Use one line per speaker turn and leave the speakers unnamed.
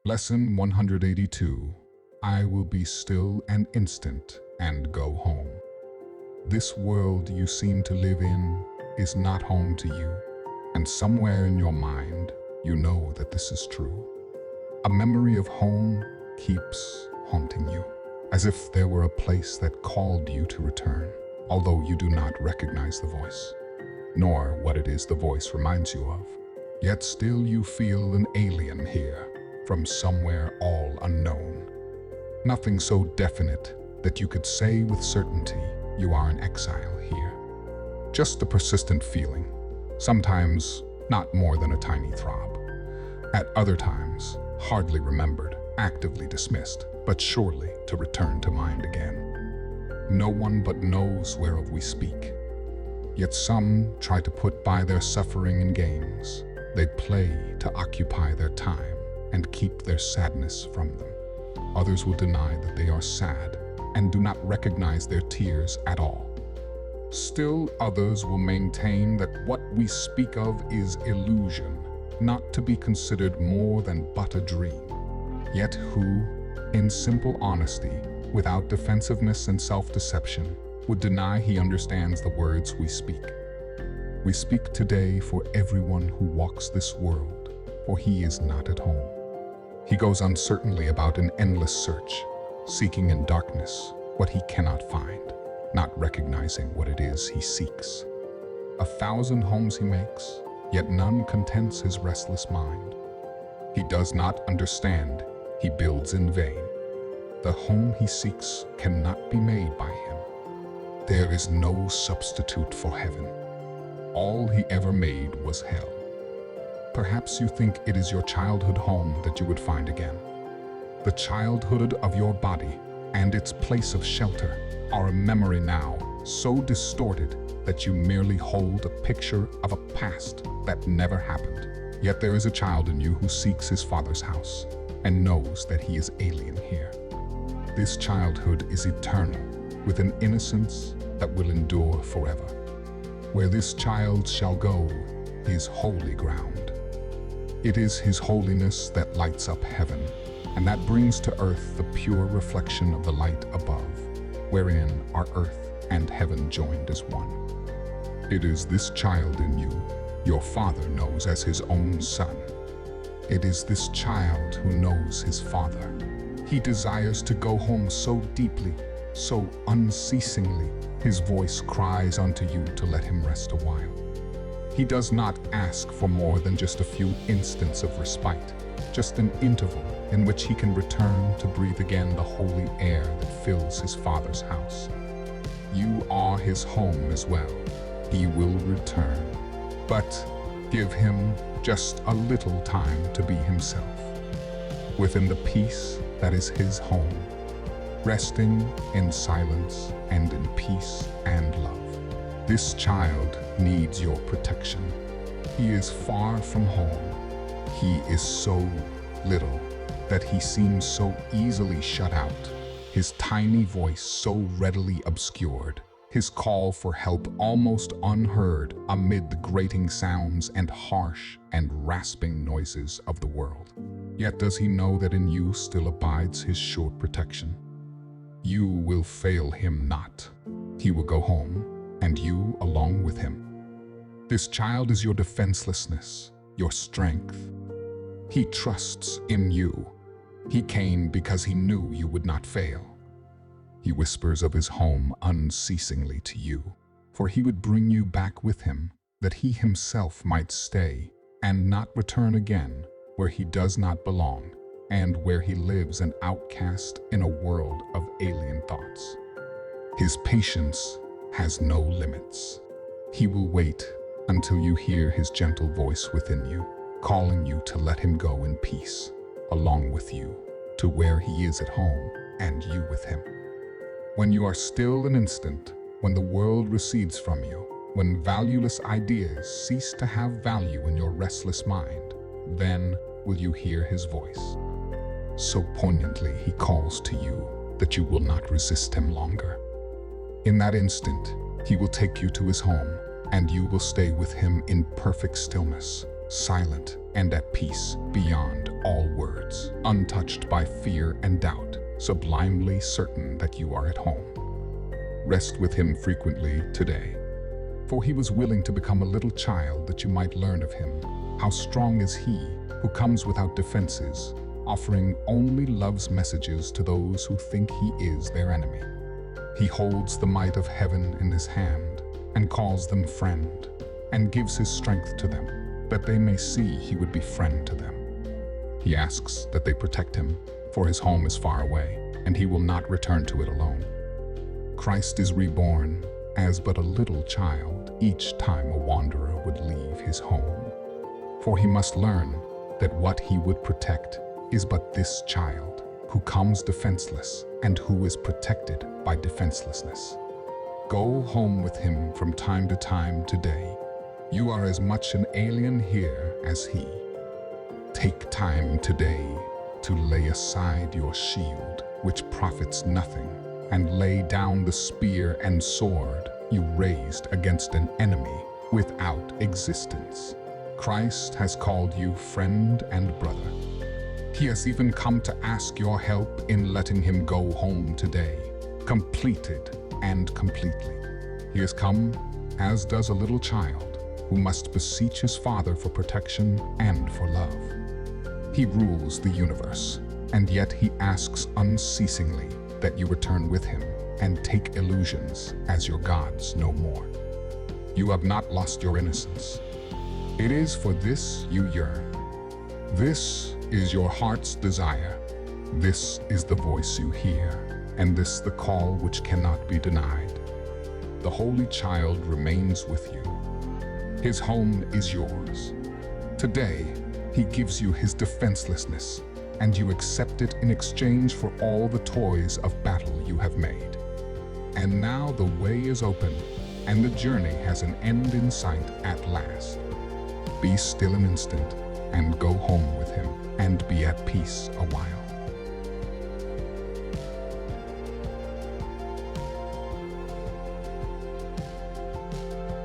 Lesson 182. I will be still an instant and go home. This world you seem to live in is not home to you, and somewhere in your mind, you know that this is true. A memory of home keeps haunting you, as if there were a place that called you to return, although you do not recognize the voice, nor what it is the voice reminds you of. Yet still you feel an alien here, from somewhere all unknown. Nothing so definite that you could say with certainty you are an exile here. Just a persistent feeling, sometimes not more than a tiny throb. At other times, hardly remembered, actively dismissed, but surely to return to mind again. No one but knows whereof we speak. Yet some try to put by their suffering in games. They play to occupy their time and keep their sadness from them. Others will deny that they are sad and do not recognize their tears at all. Still others will maintain that what we speak of is illusion, not to be considered more than but a dream. Yet who, in simple honesty, without defensiveness and self-deception, would deny he understands the words we speak? We speak today for everyone who walks this world, for he is not at home. He goes uncertainly about an endless search, seeking in darkness what he cannot find, not recognizing what it is he seeks. 1,000 homes he makes, yet none contents his restless mind. He does not understand, he builds in vain. The home he seeks cannot be made by him. There is no substitute for heaven. All he ever made was hell. Perhaps you think it is your childhood home that you would find again. The childhood of your body and its place of shelter are a memory now so distorted that you merely hold a picture of a past that never happened. Yet there is a child in you who seeks his father's house and knows that he is alien here. This childhood is eternal, with an innocence that will endure forever. Where this child shall go is holy ground. It is his holiness that lights up heaven, and that brings to earth the pure reflection of the light above, wherein are earth and heaven joined as one. It is this child in you your Father knows as his own son. It is this child who knows his Father. He desires to go home so deeply, so unceasingly, his voice cries unto you to let him rest a while. He does not ask for more than just a few instants of respite, just an interval in which he can return to breathe again the holy air that fills his Father's house. You are his home as well. He will return, but give him just a little time to be himself, within the peace that is his home, resting in silence and in peace and love. This child needs your protection. He is far from home. He is so little that he seems so easily shut out, his tiny voice so readily obscured, his call for help almost unheard amid the grating sounds and harsh and rasping noises of the world. Yet does he know that in you still abides his sure protection? You will fail him not. He will go home, and you along with him. This child is your defenselessness, your strength. He trusts in you. He came because he knew you would not fail. He whispers of his home unceasingly to you, for he would bring you back with him, that he himself might stay and not return again where he does not belong, and where he lives an outcast in a world of alien thoughts. His patience has no limits. He will wait until you hear his gentle voice within you, calling you to let him go in peace, along with you, to where he is at home, and you with him. When you are still an instant, when the world recedes from you, when valueless ideas cease to have value in your restless mind, then will you hear his voice. So poignantly he calls to you that you will not resist him longer. In that instant, he will take you to his home, and you will stay with him in perfect stillness, silent and at peace beyond all words, untouched by fear and doubt, sublimely certain that you are at home. Rest with him frequently today, for he was willing to become a little child that you might learn of him. How strong is he who comes without defenses, offering only love's messages to those who think he is their enemy. He holds the might of heaven in his hand and calls them friend, and gives his strength to them, that they may see he would be friend to them. He asks that they protect him, for his home is far away, and he will not return to it alone. Christ is reborn as but a little child each time a wanderer would leave his home. For he must learn that what he would protect is but this child, who comes defenseless and who is protected by defenselessness. Go home with him from time to time today. You are as much an alien here as he. Take time today to lay aside your shield, which profits nothing, and lay down the spear and sword you raised against an enemy without existence. Christ has called you friend and brother. He has even come to ask your help in letting him go home today, completed and completely. He has come, as does a little child, who must beseech his father for protection and for love. He rules the universe, and yet he asks unceasingly that you return with him and take illusions as your gods no more. You have not lost your innocence. It is for this you yearn. This is your heart's desire. This is the voice you hear, and this the call which cannot be denied. The Holy Child remains with you. His home is yours. Today, he gives you his defenselessness, and you accept it in exchange for all the toys of battle you have made. And now the way is open, and the journey has an end in sight at last. Be still an instant, and go home with him, and be at peace a while.